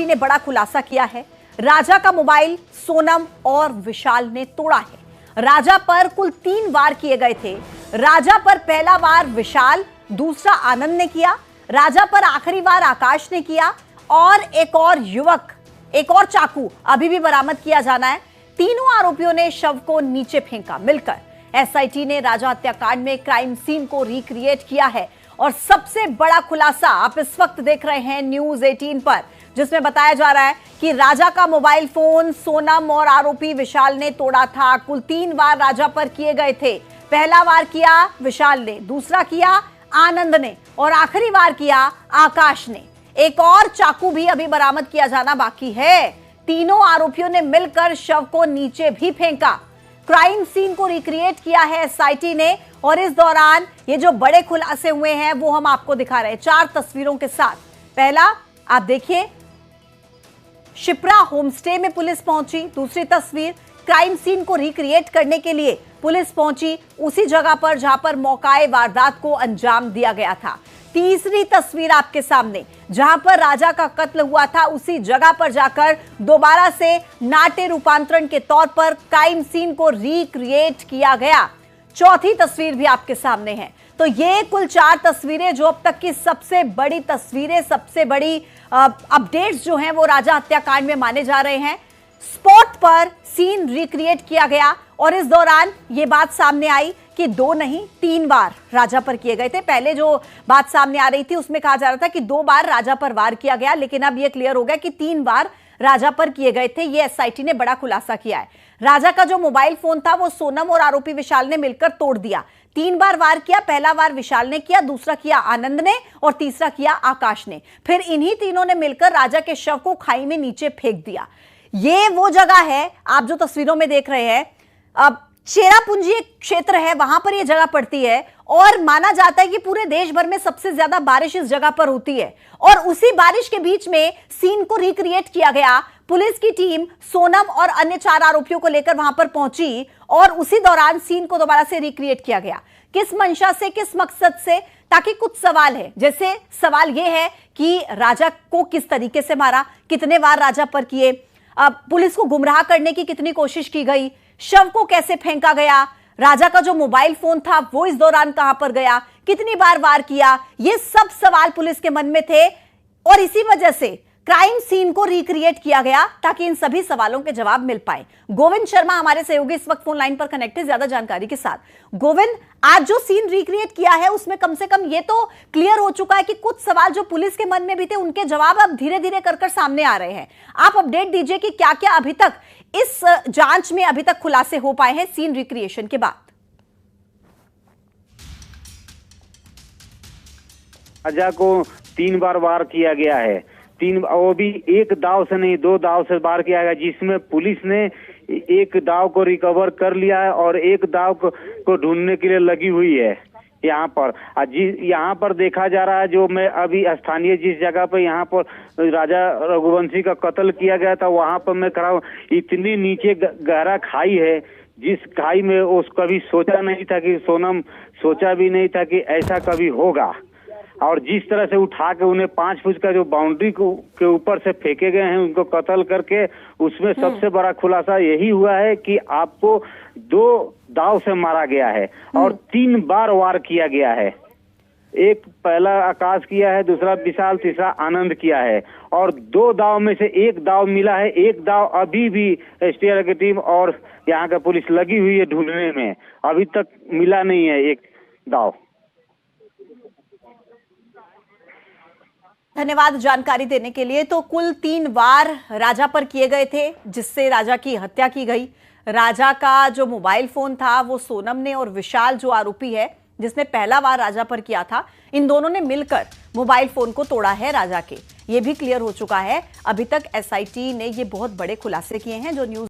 ने बड़ा खुलासा किया है। राजा का मोबाइल सोनम और विशाल ने तोड़ा है। राजा पर कुल 3 वार किए गए थे। राजा पर पहला वार विशाल, दूसरा आनंद ने किया। राजा पर आखिरी वार आकाश ने किया और एक और चाकू अभी भी बरामद किया जाना है। तीनों आरोपियों ने शव को नीचे फेंका। मिलकर एसआईटी ने राजा हत्याकांड में क्राइम सीन को रिक्रिएट किया है और सबसे बड़ा खुलासा आप इस वक्त देख रहे हैं न्यूज 18 पर, जिसमें बताया जा रहा है कि राजा का मोबाइल फोन सोनम और आरोपी विशाल ने तोड़ा था। कुल 3 वार राजा पर किए गए थे। पहला वार किया विशाल ने, दूसरा किया आनंद ने और आखिरी वार किया आकाश ने। एक और चाकू भी अभी बरामद किया जाना बाकी है। तीनों आरोपियों ने मिलकर शव को नीचे भी फेंका। क्राइम सीन को रिक्रिएट किया है एसआईटी ने और इस दौरान ये जो बड़े खुलासे हुए हैं वो हम आपको दिखा रहे हैं 4 तस्वीरों के साथ। पहला आप देखिए, शिप्रा होमस्टे में पुलिस पहुंची। दूसरी तस्वीर, क्राइम सीन को रिक्रिएट करने के लिए पुलिस पहुंची उसी जगह पर जहां पर मौकाए वारदात को अंजाम दिया गया था। तीसरी तस्वीर आपके सामने, जहां पर राजा का कत्ल हुआ था उसी जगह पर जाकर दोबारा से नाट्य रूपांतरण के तौर पर क्राइम सीन को रिक्रिएट किया गया। चौथी तस्वीर भी आपके सामने है। तो ये कुल 4 तस्वीरें जो अब तक की सबसे बड़ी तस्वीरें, सबसे बड़ी अपडेट्स जो हैं वो राजा हत्याकांड में माने जा रहे हैं। स्पॉट पर सीन रिक्रिएट किया गया और इस दौरान ये बात सामने आई कि 2 नहीं 3 बार राजा पर किए गए थे। पहले जो बात सामने आ रही थी उसमें कहा जा रहा था कि 2 बार राजा पर वार किया गया, लेकिन अब यह क्लियर हो गया कि 3 बार राजा पर किए गए थे। ये एसआईटी ने बड़ा खुलासा किया है। राजा का जो मोबाइल फोन था वो सोनम और आरोपी विशाल ने मिलकर तोड़ दिया। 3 बार वार किया। पहला वार विशाल ने किया, दूसरा किया आनंद ने और तीसरा किया आकाश ने। फिर इन्हीं तीनों ने मिलकर राजा के शव को खाई में नीचे फेंक दिया। ये वो जगह है आप जो तस्वीरों में देख रहे हैं, अब चेरापूंजी एक क्षेत्र है, वहां पर यह जगह पड़ती है और माना जाता है कि पूरे देश भर में सबसे ज्यादा बारिश इस जगह पर होती है। और उसी बारिश के बीच में सीन को रिक्रिएट किया गया। पुलिस की टीम सोनम और अन्य 4 आरोपियों को लेकर वहां पर पहुंची और उसी दौरान सीन को दोबारा से रिक्रिएट किया गया। किस मंशा से, किस मकसद से? ताकि कुछ सवाल है, जैसे सवाल यह है कि राजा को किस तरीके से मारा, कितने वार राजा पर किए, पुलिस को गुमराह करने की कितनी कोशिश की गई, शव को कैसे फेंका गया, राजा का जो मोबाइल फोन था वो इस दौरान कहां पर गया, कितनी बार वार किया, ये सब सवाल पुलिस के मन में थे और इसी वजह से क्राइम सीन को रिक्रिएट किया गया ताकि इन सभी सवालों के जवाब मिल पाए। गोविंद शर्मा हमारे सहयोगी इस वक्त फोन लाइन पर कनेक्ट है ज्यादा जानकारी के साथ। गोविंद, आज जो सीन रिक्रिएट किया है उसमें कम से कम ये तो क्लियर हो चुका है कि कुछ सवाल जो पुलिस के मन में भी थे उनके जवाब अब धीरे धीरे कर सामने आ रहे हैं। आप अपडेट दीजिए कि क्या क्या अभी तक इस जांच में अभी तक खुलासे हो पाए हैं सीन रिक्रिएशन के बाद। राजा को 3 बार वार किया गया है। 3, वो भी एक दाव से नहीं 2 दाव से वार किया गया, जिसमें पुलिस ने एक दाव को रिकवर कर लिया है और एक दाव को ढूंढने के लिए लगी हुई है यहाँ पर। यहाँ पर देखा जा रहा है, जो मैं अभी स्थानीय जिस जगह पर यहाँ पर राजा रघुवंशी का कत्ल किया गया था वहां पर मैं खड़ा हूँ। इतनी नीचे गहरा खाई है, जिस खाई में उस कभी सोचा नहीं था कि सोनम सोचा भी नहीं था कि ऐसा कभी होगा। और जिस तरह से उठा के उन्हें 5 फुट का जो बाउंड्री के ऊपर से फेंके गए हैं उनको कत्ल करके, उसमें सबसे बड़ा खुलासा यही हुआ है कि आपको 2 दाव से मारा गया है और 3 बार वार किया गया है। एक पहला आकाश किया है, दूसरा विशाल, तीसरा आनंद किया है और 2 दाव में से 1 दाव मिला है। 1 दाव अभी भी एसटीआर की टीम और यहाँ का पुलिस लगी हुई है ढूंढने में, अभी तक मिला नहीं है 1 दाव। धन्यवाद जानकारी देने के लिए। तो कुल 3 वार राजा पर किए गए थे जिससे राजा की हत्या की गई। राजा का जो मोबाइल फोन था वो सोनम ने और विशाल जो आरोपी है जिसने पहला वार राजा पर किया था, इन दोनों ने मिलकर मोबाइल फोन को तोड़ा है राजा के। ये भी क्लियर हो चुका है। अभी तक एसआईटी ने ये बहुत बड़े खुलासे किए हैं जो न्यूज